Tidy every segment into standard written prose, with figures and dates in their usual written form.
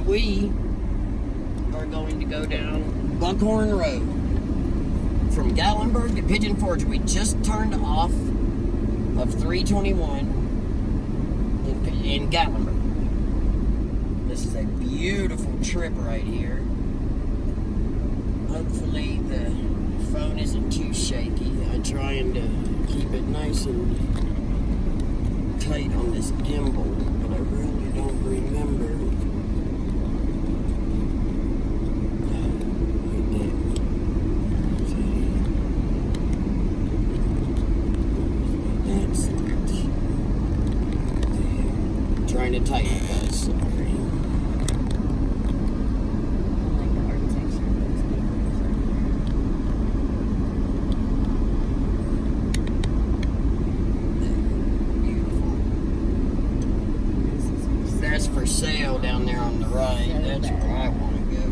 we are going to go down Buckhorn Road from Gatlinburg to Pigeon Forge. We just turned off of 321 in Gatlinburg. This is a beautiful trip right here. Hopefully the phone isn't too shaky. I'm trying to keep it nice and tight on this gimbal, but I really don't remember. Trying to tighten it, guys. Sorry. That's for sale down there on the right. That's where I want to go.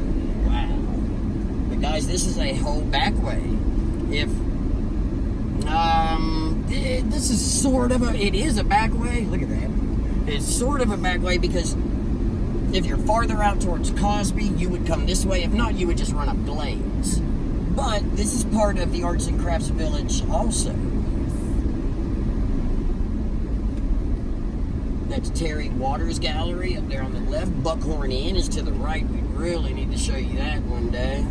Wow. But guys, this is a whole back way. This is sort of it is a back way. Look at that. It's sort of a back way because if you're farther out towards Cosby, you would come this way. If not, you would just run up Glades. But this is part of the Arts and Crafts Village also. That's Terry Waters Gallery up there on the left. Buckhorn Inn is to the right. We really need to show you that one day.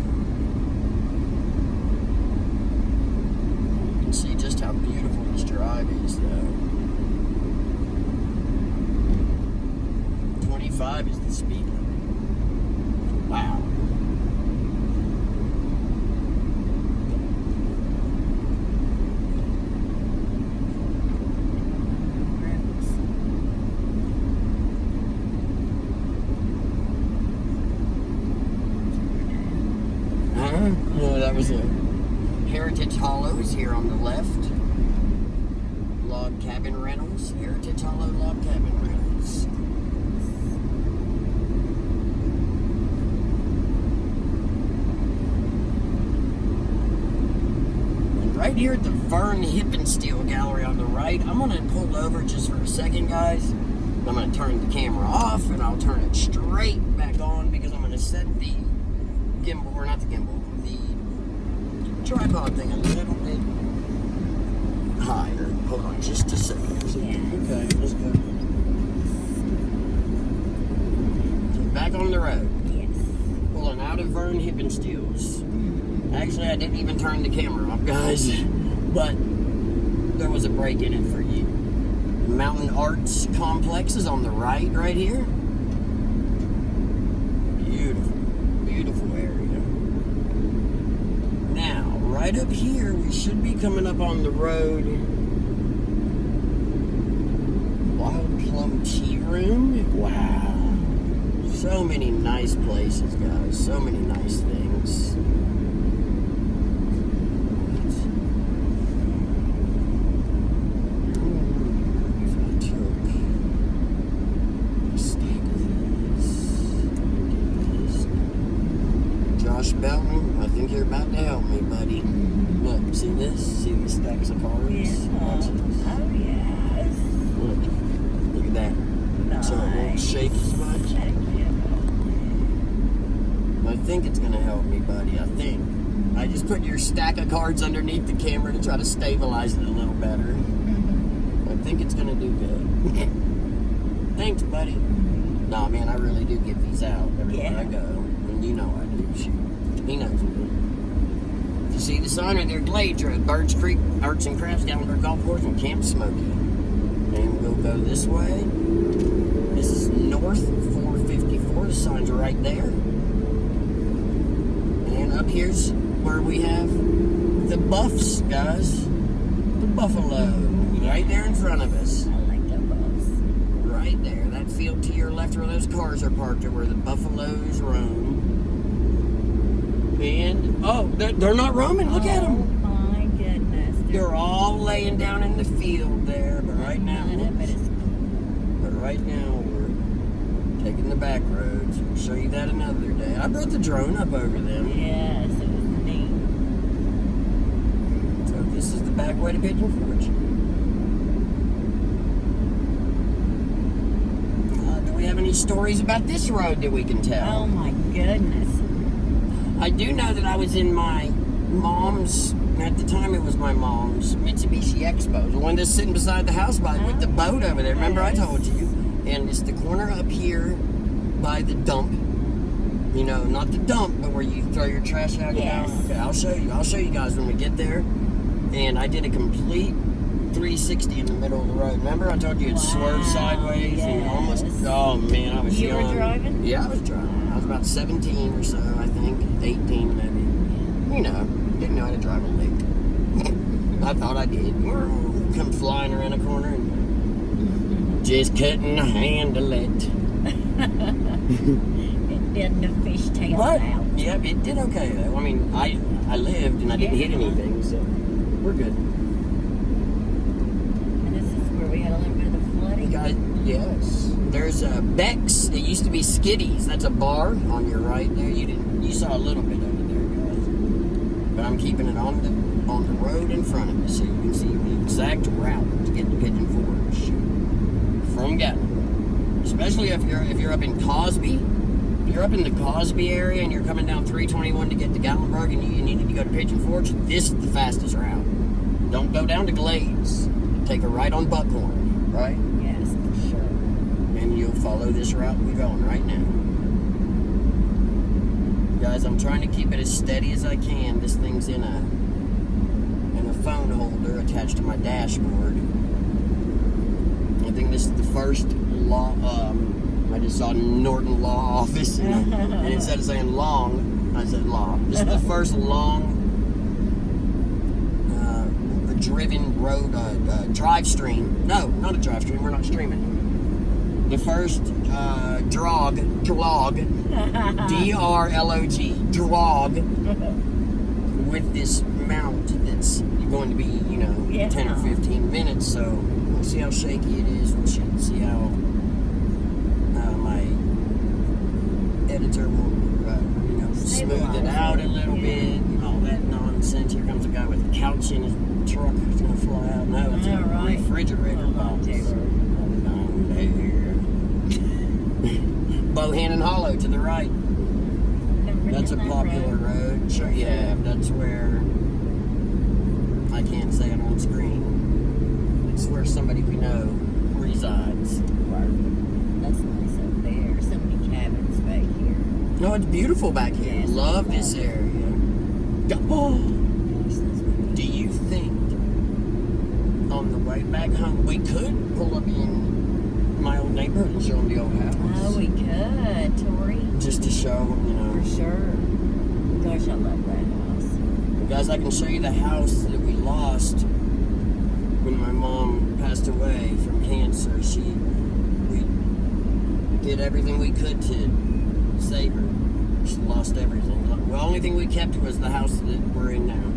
You can see just how beautiful this drive is, though. 25 is the speed limit. Wow. No, that was a Heritage Hollows here on the left. Log Cabin Rentals. Heritage Hollow Log Cabin Rentals. And right here at the Vern Hippensteel Gallery on the right, I'm going to pull over just for a second, guys. I'm going to turn the camera off and I'll turn it straight back on because I'm going to set the gimbal, or not the gimbal, the tripod thing a little bit higher. Hold on just a second. Okay, let's go. So back on the road. Yes. Pulling out of Vern Hippensteel's. Actually, I didn't even turn the camera off, guys. But there was a break in it for you. Mountain Arts Complex is on the right here. Beautiful, beautiful area. Now, right up here, we should be coming up on the road. Wild Plum Tea Room. Wow. So many nice places, guys. So many nice things. Belton, I think you're about to help me, buddy. Look, see this? See these stacks of cards? Yeah. Watch this. Oh, yes. Look at that. Nice. So it won't shake as much. I think it's going to help me, buddy. I think. I just put your stack of cards underneath the camera to try to stabilize it a little better. I think it's going to do good. Thanks, buddy. Nah, man, I really do give these out everywhere I go. And you know I do. Shoot. He knows me. If you see the sign right there, Glades Road, Birds Creek, Arts and Crafts, Gatlinburg Golf Course, and Camp Smoky. And we'll go this way. This is north 454. The sign's right there. And up here's where we have the Buffs, guys. The Buffalo. Right there in front of us. I like the Buffs. Right there. That field to your left where those cars are parked are where the Buffaloes roam. And, oh, they're not roaming. Look at them. Oh, my goodness. They're all laying down in the field there. But right now, we're taking the back roads. We'll show you that another day. I brought the drone up over them. Yes, it was neat. So this is the back way to Pigeon Forge. Do we have any stories about this road that we can tell? Oh my goodness. I do know that I was in my mom's, at the time it was my mom's, Mitsubishi Expo, the one that's sitting beside the house with the boat over there. Remember I told you? And it's the corner up here by the dump. You know, not the dump, but where you throw your trash out. Yes. You know? Okay, I'll show you. I'll show you guys when we get there. And I did a complete 360 in the middle of the road. Remember I told you it swerved sideways and almost, oh man, I was young. You were driving? Yeah, I was driving. I was about 17 or so, I think. 18 maybe. You know, didn't know how to drive a lick. I thought I did. Come flying around a corner and just couldn't handle it. It did the fishtail But, out. yep, it did okay though. I mean, I lived and I didn't hit anything, so we're good. And this is where we had a little bit of the flooding. Guys, yes. There's a Beck's. It used to be Skitty's. That's a bar on your right there. You saw a little bit of it there, guys. But I'm keeping it on the road in front of us so you can see the exact route to get to Pigeon Forge from Gatlinburg. Especially if you're up in Cosby. If you're up in the Cosby area and you're coming down 321 to get to Gatlinburg and you need to go to Pigeon Forge, this is the fastest route. Don't go down to Glades. Take a right on Buckhorn, right? Yes, for sure. And you'll follow this route we're going right now. Guys, I'm trying to keep it as steady as I can. This thing's in a phone holder attached to my dashboard. I think this is the first law, I just saw Norton Law Office and instead of saying long, I said law. This is the first long driven road, drive stream. No, not a drive stream, we're not streaming. The first drog, D-R-L-O-G, drog, with this mount that's going to be, you know, 10 or 15 minutes, so we'll see how shaky it is, we'll see how my editor will, you know, smooth it out a little bit, and all that nonsense. Here comes a guy with a couch in his truck, he's gonna fly out. No, it's a refrigerator box. Bohannon Hollow to the right. That's a popular road. Sure, yeah, that's where, I can't say it on screen. It's where somebody we know resides. That's nice up there. So many cabins back here. No, it's beautiful back here. Yes, Love this area. Oh, do you think on the way back home we could pull up in my old neighborhood and show them the old house? Oh, we could, Tori. Just to show, you know. For sure. Gosh, I love that house. Guys, I can show you the house that we lost when my mom passed away from cancer. We did everything we could to save her. She lost everything. The only thing we kept was the house that we're in now.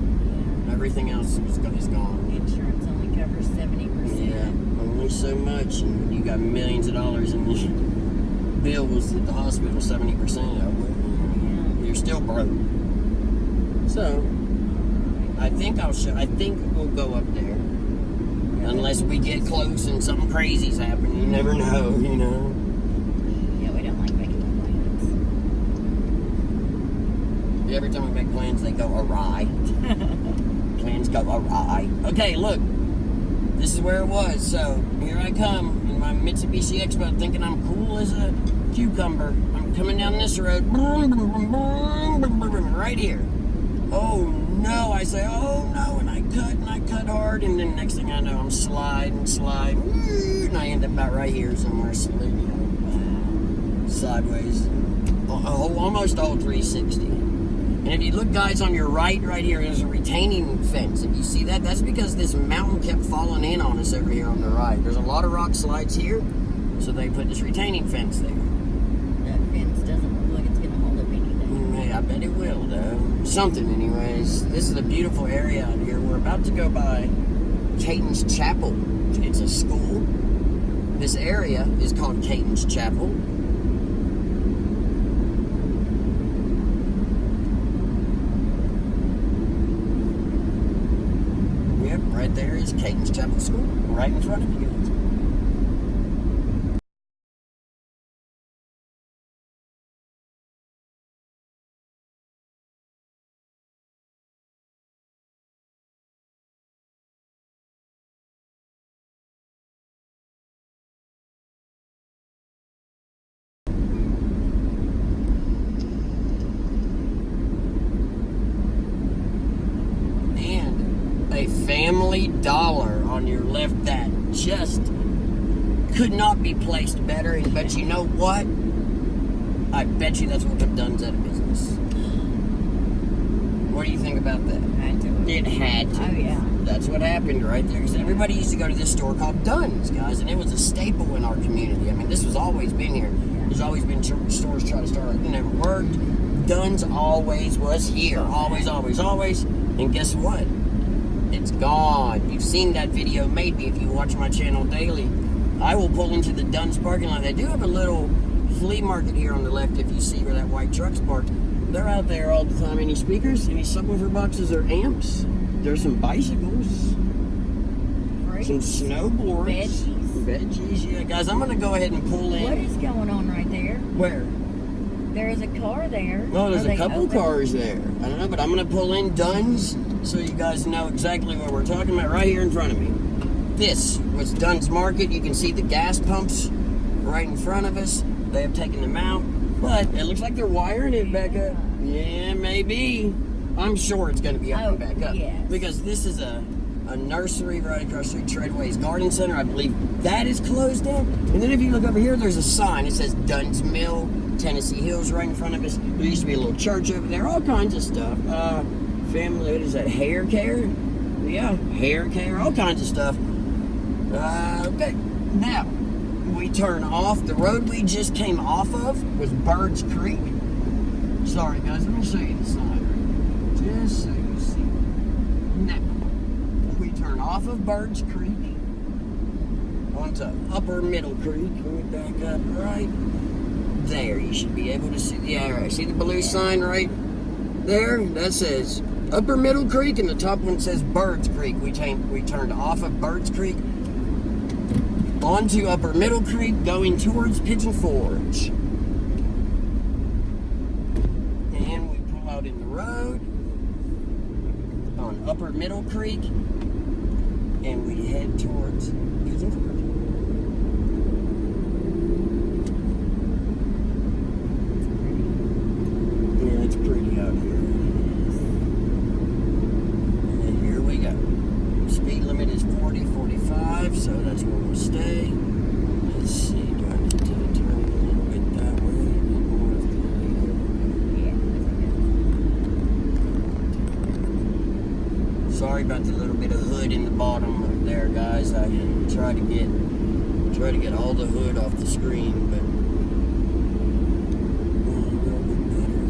Everything else is gone. Insurance only covers 70%. Yeah, only so much, and you got millions of dollars in the bills at the hospital, 70% of it. You're still broke. So, I think we'll go up there. Unless we get close and something crazy's happening. You never know, you know. Yeah, we don't like making plans. Every time we make plans, they go awry. Plans go awry. Okay, look. This is where it was. So, here I come in my Mitsubishi Expo thinking I'm cool as a cucumber. I'm coming down this road. Right here. Oh no, I say, oh no, and I cut hard, and then next thing I know, I'm sliding, and I end up about right here somewhere, sideways, almost all 360. And if you look, guys, on your right here, there's a retaining fence. If you see that, that's because this mountain kept falling in on us over here on the right. There's a lot of rock slides here, so they put this retaining fence there. That fence doesn't look like it's going to hold up anything. Yeah, I bet it will, though. Something, anyways. This is a beautiful area out here. We're about to go by Caton's Chapel. It's a school. This area is called Caton's Chapel. Yep, right there is Caton's Chapel School, right in front of you guys. Family Dollar on your left that just could not be placed better. And but you know what? I bet you that's what put Dunn's out of business. What do you think about that? Had to. It had to. Oh, yeah. That's what happened right there. Because everybody used to go to this store called Dunn's, guys, and it was a staple in our community. I mean, this has always been here. There's always been stores trying to start. It never worked. Dunn's always was here. Always, always, always. And guess what? It's gone. You've seen that video, maybe, if you watch my channel daily. I will pull into the Dunn's parking lot. They do have a little flea market here on the left if you see where that white truck's parked. They're out there all the time. Any speakers, any subwoofer boxes or amps. There's some bicycles, some snowboards, veggies. Yeah, guys, I'm going to go ahead and pull in. What is going on right there? Where? There is a car there. Oh, there's a couple open? cars there. I don't know, but I'm going to pull in Dunn's so you guys know exactly what we're talking about right here in front of me. This was Dunn's Market. You can see the gas pumps right in front of us. They have taken them out, but it looks like they're wiring it back up. Yeah, maybe. I'm sure it's going to be up and back up. Yes. Because this is a nursery right across the street, Treadway's Garden Center. I believe that is closed down. And then if you look over here, there's a sign. It says Dunn's Mill, Tennessee Hills right in front of us. There used to be a little church over there, all kinds of stuff. Family, what is that, hair care? Yeah, hair care, all kinds of stuff. Okay, now, we turn off. The road we just came off of was Birds Creek. Sorry, guys, let me show you the sign. Just so you see. Now, we turn off of Birds Creek onto Upper Middle Creek. Let me back up right there. You should be able to see. Yeah, right. See the blue sign right there? That says Upper Middle Creek, and the top one says Birds Creek. We turned off of Birds Creek onto Upper Middle Creek, going towards Pigeon Forge. And we pull out in the road on Upper Middle Creek, and we head towards Pigeon Forge. Yeah, it's pretty out here. And here we go. Speed limit is 40, 45, so that's where we'll stay. Let's see, do I need to turn a little bit that way? Sorry about the little bit of hood in the bottom of there, guys. I try to get all the hood off the screen, but a little bit better there.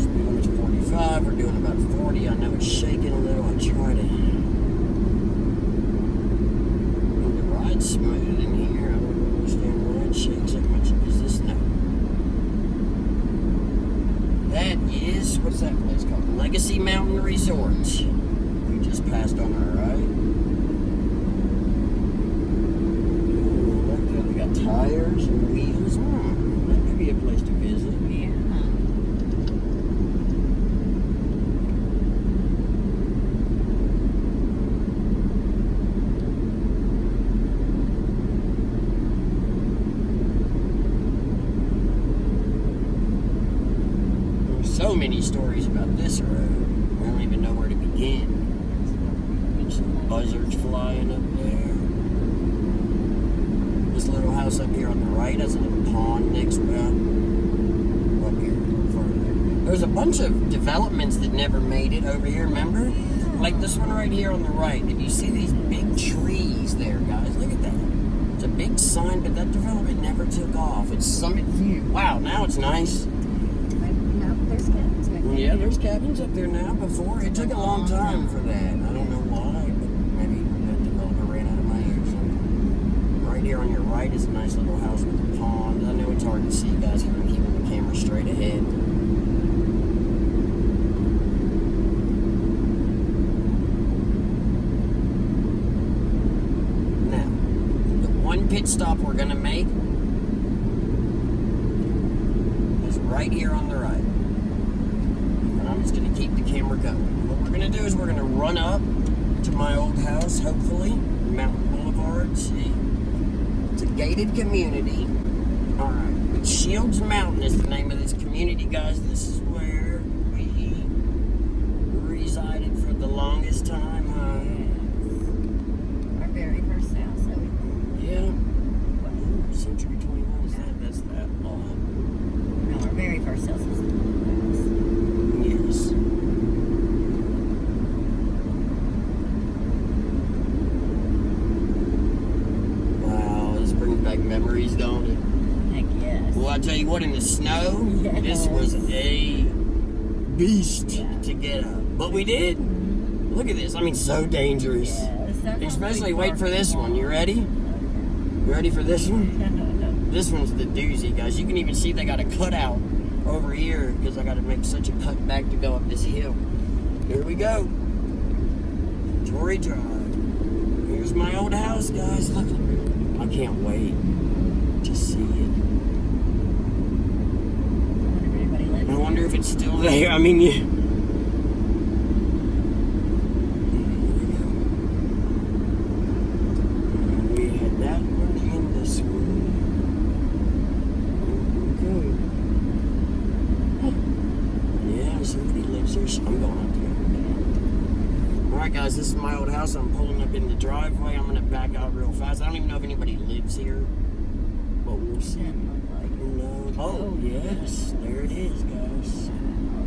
Speed limit's 45. We're doing about 40. I know it's shaking a little. I try to ride smooth in here. I don't understand why it shakes so much. Is this now? That is, what's that place called? Legacy Mountain Resort. We just passed on our right. Look there, we got tires and wheels. That could be a place to visit. Yeah. So many stories about this road. I don't even know where to begin. There's some buzzards flying up there. This little house up here on the right has a little pond next to it. Up here further. There's a bunch of developments that never made it over here, remember? Like this one right here on the right. If you see these big trees there, guys, look at that. It's a big sign, but that development never took off. It's Summit View. Wow, now it's nice. Yeah, there's cabins up there now. Before, it took a long time for that. I don't know why, but maybe that developer ran out of money or something. Right here on your right is a nice little house with a pond. I know it's hard to see, guys, because I'm keeping the camera straight ahead. Now, the one pit stop we're going to make is right here on the right. I'm just going to keep the camera going. What we're going to do is we're going to run up to my old house, hopefully, Mountain Boulevard. See, it's a gated community. All right, Shields Mountain is the name of this community, guys. This is where we resided for longest time, huh? Yes. Our very first house that we did. Yeah. Ooh, Century 21, is that? That's that long. No, our very first house was the house. Yes. Wow, this brings back memories, don't it? Heck yes. Well, I tell you what, in the snow, Yes. this was a beast Yeah. to get up. But we did. Look at this. I mean, so dangerous. Yes. Especially, wait for this one. You ready? You ready for this one? This one's the doozy, guys. You can even see they got a cutout over here because I got to make such a cut back to go up this hill. Here we go. Tory Drive. Here's my old house, guys. Look. I can't wait to see it. I wonder if it's still there. I mean, yeah. We had that one and this one. Okay. Yeah, somebody lives here, so I'm going up there. Alright, guys, this is my old house. I'm pulling up in the driveway. I'm going to back out real fast. I don't even know if anybody lives here, but we'll see. No. Oh, yes. There it is, guys.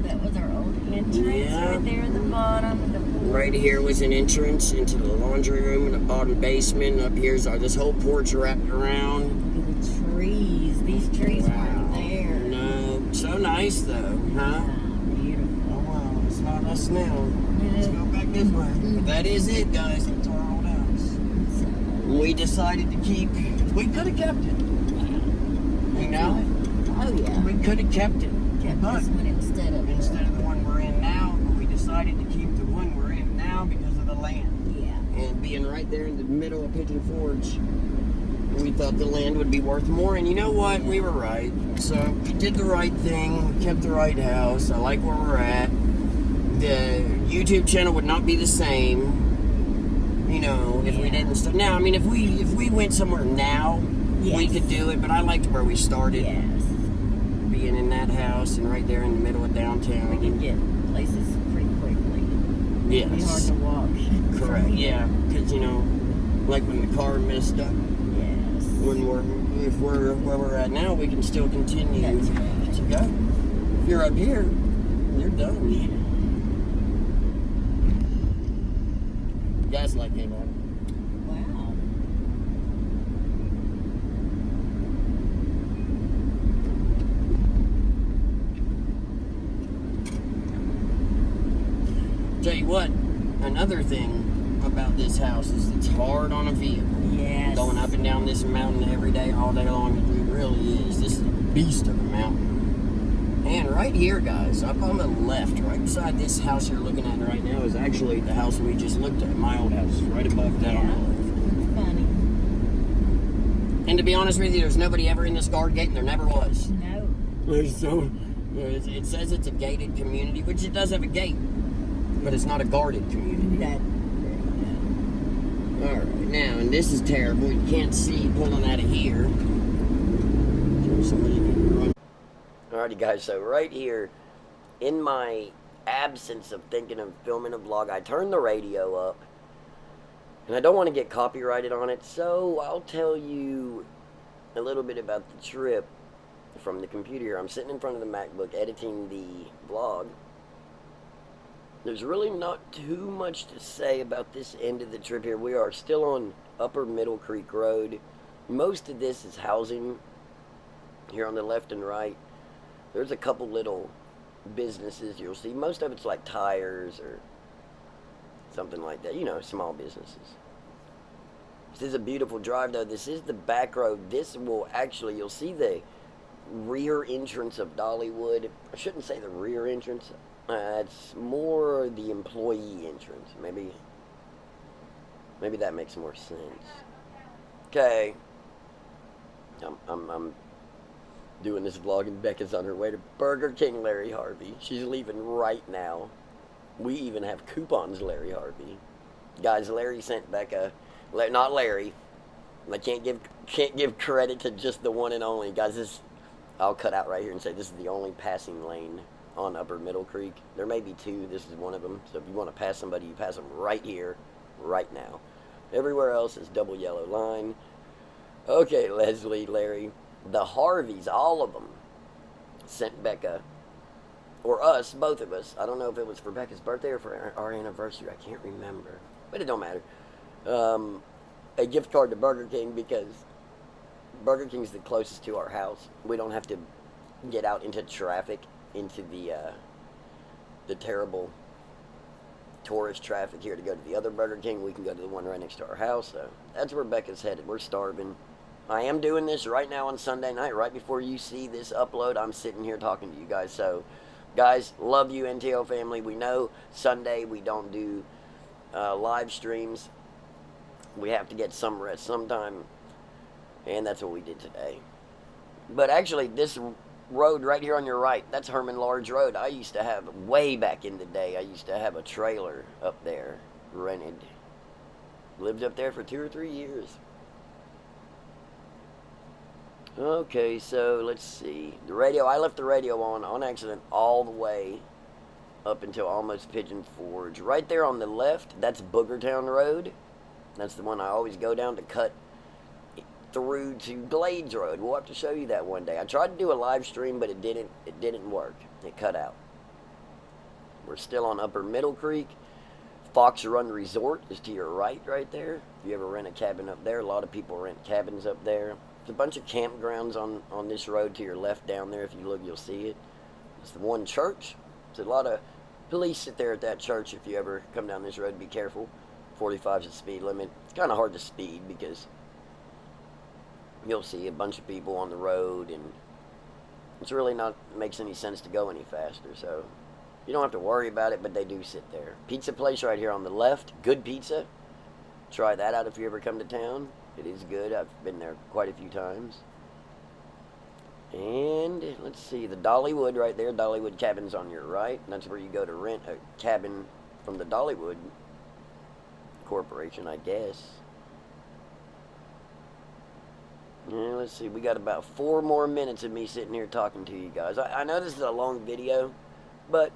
That was our old entrance Yeah. right there at the bottom. Of the Right here was an entrance into the laundry room in the bottom basement. Up here's this whole porch wrapped around. Look at the trees. These trees weren't there. No. So nice, though, huh? Wow, beautiful. Oh, wow. It's not us now. Let's go back this way. But that is it, guys. That's our old house. We decided to keep... We could have kept it. You know? Oh, yeah. We could have kept it. Kept But this one instead of the one we're in now, but we decided to keep the one we're in now because of the land. Yeah. And being right there in the middle of Pigeon Forge, we thought the land would be worth more. And you know what? We were right. So we did the right thing. We kept the right house. I like where we're at. The YouTube channel would not be the same, you know, if we didn't start. Now, I mean, if we went somewhere now, we could do it. But I liked where we started. Yes. Being in that house and right there in the middle of downtown. We could get places pretty quickly. Yes. It'd be hard to walk. Correct. Yeah, because you know, like when the car messed up. Yes. If we're where we're at now, we can still continue That's right. to go. If you're up here, you're done. Gaslight came on. Wow. Tell you what, another thing about this house is it's hard on a vehicle. Yes. Going up and down this mountain every day, all day long, it really is. This is a beast of a mountain. And right here, guys, up on the left, right beside this house you're looking at right now, is actually the house we just looked at, my old house, right above that on the left. Funny. And to be honest with you, there's nobody ever in this guard gate, and there never was. No. So, it says it's a gated community, which it does have a gate, but it's not a guarded community. That. Alright, now, and this is terrible. You can't see pulling out of here. Alrighty, guys, so right here, in my absence of thinking of filming a vlog, I turned the radio up. And I don't want to get copyrighted on it, so I'll tell you a little bit about the trip from the computer here. I'm sitting in front of the MacBook editing the vlog. There's really not too much to say about this end of the trip here. We are still on Upper Middle Creek Road. Most of this is housing here on the left and right. There's a couple little businesses you'll see. Most of it's like tires or something like that. You know, small businesses. This is a beautiful drive, though. This is the back road. This will actually, you'll see the rear entrance of Dollywood. I shouldn't say the rear entrance. It's more the employee entrance. Maybe that makes more sense. Okay. I'm doing this vlog, and Becca's on her way to Burger King, Larry Harvey. She's leaving right now. We even have coupons, Larry Harvey. Guys, Larry sent Becca, not Larry. I can't give credit to just the one and only. Guys, I'll cut out right here and say this is the only passing lane on Upper Middle Creek. There may be two. This is one of them. So if you want to pass somebody, you pass them right here, right now. Everywhere else is double yellow line. Okay, Leslie, Larry, the Harveys, all of them, sent Becca, or us, both of us. I don't know if it was for Becca's birthday or for our anniversary. I can't remember. But it don't matter. A gift card to Burger King, because Burger King's the closest to our house. We don't have to get out into traffic, into the terrible tourist traffic here to go to the other Burger King. We can go to the one right next to our house. So that's where Becca's headed. We're starving. I am doing this right now on Sunday night, right before you see this upload. I'm sitting here talking to you guys. So, guys, love you, NTO family. We know Sunday we don't do live streams. We have to get some rest sometime, and that's what we did today. But actually, this road right here on your right, that's Herman Large Road. I used to have, way back in the day, I used to have a trailer up there, rented. Lived up there for 2 or 3 years. Okay, so let's see. The radio, I left the radio on accident all the way up until almost Pigeon Forge. Right there on the left, that's Boogertown Road. That's the one I always go down to cut through to Glades Road. We'll have to show you that one day. I tried to do a live stream, but it didn't work. It cut out. We're still on Upper Middle Creek. Fox Run Resort is to your right there. If you ever rent a cabin up there, a lot of people rent cabins up there. There's a bunch of campgrounds on this road to your left down there. If you look, you'll see it. It's the one church. There's a lot of police sit there at that church. If you ever come down this road, be careful. 45 is the speed limit. It's kind of hard to speed because you'll see a bunch of people on the road, and it's really not makes any sense to go any faster. So you don't have to worry about it, but they do sit there. Pizza place right here on the left. Good pizza. Try that out if you ever come to town. It is good. I've been there quite a few times. And let's see, the Dollywood right there. Dollywood Cabin's on your right. That's where you go to rent a cabin from the Dollywood Corporation, I guess. Yeah, let's see. We got about 4 more minutes of me sitting here talking to you guys. I know this is a long video, but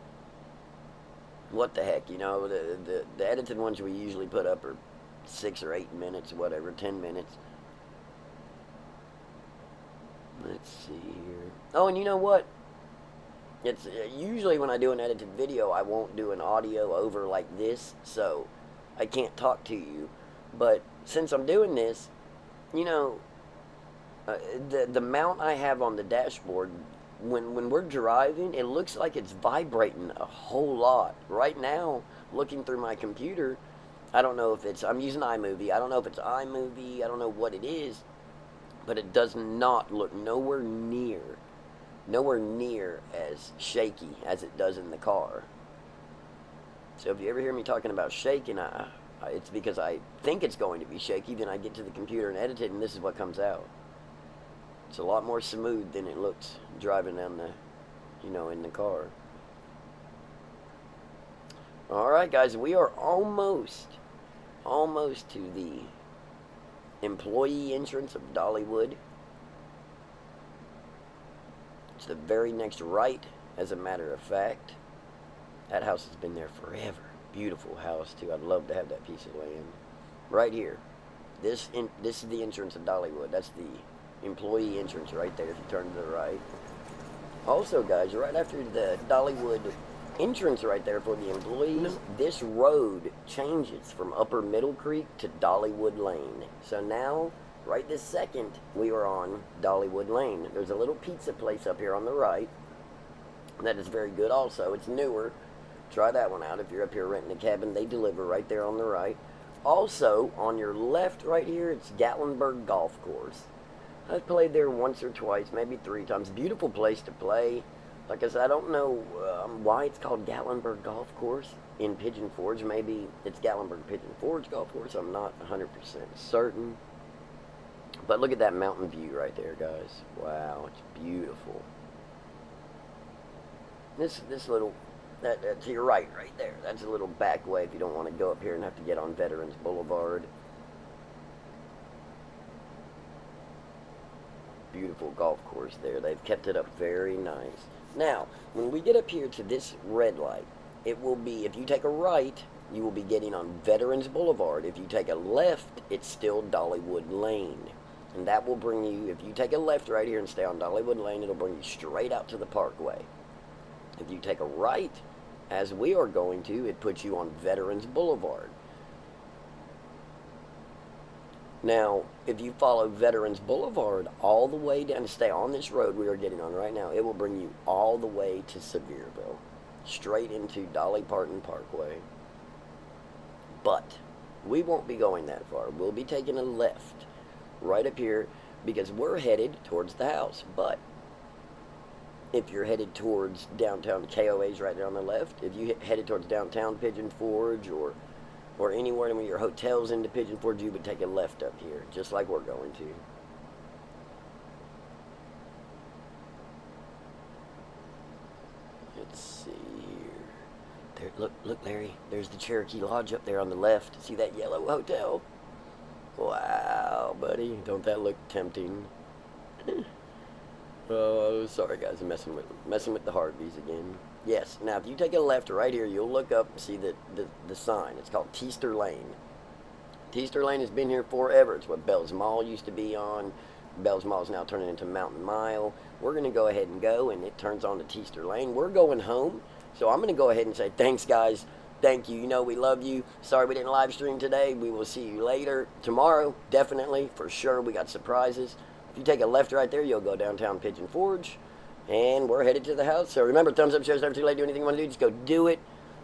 what the heck, you know, the edited ones we usually put up are 6 or 8 minutes, whatever, 10 minutes. Let's see here. Oh, and you know what? It's usually when I do an edited video, I won't do an audio over like this, so I can't talk to you. But since I'm doing this, you know, the mount I have on the dashboard, when we're driving, it looks like it's vibrating a whole lot. Right now, looking through my computer, I don't know if it's, I'm using iMovie. I don't know if it's iMovie. I don't know what it is. But it does not look nowhere near as shaky as it does in the car. So if you ever hear me talking about shaking, it's because I think it's going to be shaky. Then I get to the computer and edit it, and this is what comes out. It's a lot more smooth than it looks driving down the, you know, in the car. All right, guys, we are almost to the employee entrance of Dollywood. It's the very next right, as a matter of fact. That house has been there forever. Beautiful house, too. I'd love to have that piece of land. Right here. This is the entrance of Dollywood. That's the employee entrance right there if you turn to the right. Also, guys, right after the Dollywood entrance right there for the employees, this road changes from Upper Middle Creek to Dollywood Lane. So now, right this second, we are on Dollywood Lane. There's a little pizza place up here on the right that is very good also. It's newer. Try that one out if you're up here renting a cabin. They deliver right there on the right. Also, on your left right here, it's Gatlinburg Golf Course. I've played there once or twice, maybe 3 times. Beautiful place to play. Like I said, I don't know why it's called Gatlinburg Golf Course in Pigeon Forge. Maybe it's Gatlinburg Pigeon Forge Golf Course. I'm not 100% certain. But look at that mountain view right there, guys. Wow, it's beautiful. This little, that to your right there, that's a little back way if you don't want to go up here and have to get on Veterans Boulevard. beautiful golf course there. They've kept it up very nice. Now, when we get up here to this red light, it will be, if you take a right, you will be getting on Veterans Boulevard. If you take a left, it's still Dollywood Lane. And that will bring you, if you take a left right here and stay on Dollywood Lane, it'll bring you straight out to the Parkway. If you take a right, as we are going to, it puts you on Veterans Boulevard. Now, if you follow Veterans Boulevard all the way down to stay on this road we are getting on right now, it will bring you all the way to Sevierville, straight into Dolly Parton Parkway. But we won't be going that far. We'll be taking a left right up here because we're headed towards the house. But if you're headed towards downtown, KOA's right there on the left. If you headed towards downtown Pigeon Forge or anywhere in your hotels into Pigeon Forge, you would take a left up here, just like we're going to. Let's see here. There, look, Larry. There's the Cherokee Lodge up there on the left. See that yellow hotel? Wow, buddy. Don't that look tempting? Oh, sorry guys, I'm messing with the Harveys again. Yes, now if you take a left right here, you'll look up and see the sign. It's called Teaster Lane. Teaster Lane has been here forever. It's what Bell's Mall used to be on. Bell's Mall is now turning into Mountain Mile. We're going to go ahead and go, and it turns on to Teaster Lane. We're going home, so I'm going to go ahead and say thanks, guys. Thank you. You know we love you. Sorry we didn't live stream today. We will see you later. Tomorrow, definitely, for sure. We got surprises. If you take a left right there, you'll go downtown Pigeon Forge. And we're headed to the house. So remember, thumbs up, shares, never too late. Do anything you want to do, just go do it.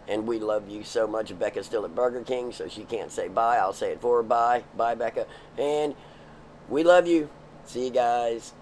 And we love you so much. Becca's still at Burger King, so she can't say bye. I'll say it for her. Bye. Bye, Becca. And we love you. See you guys.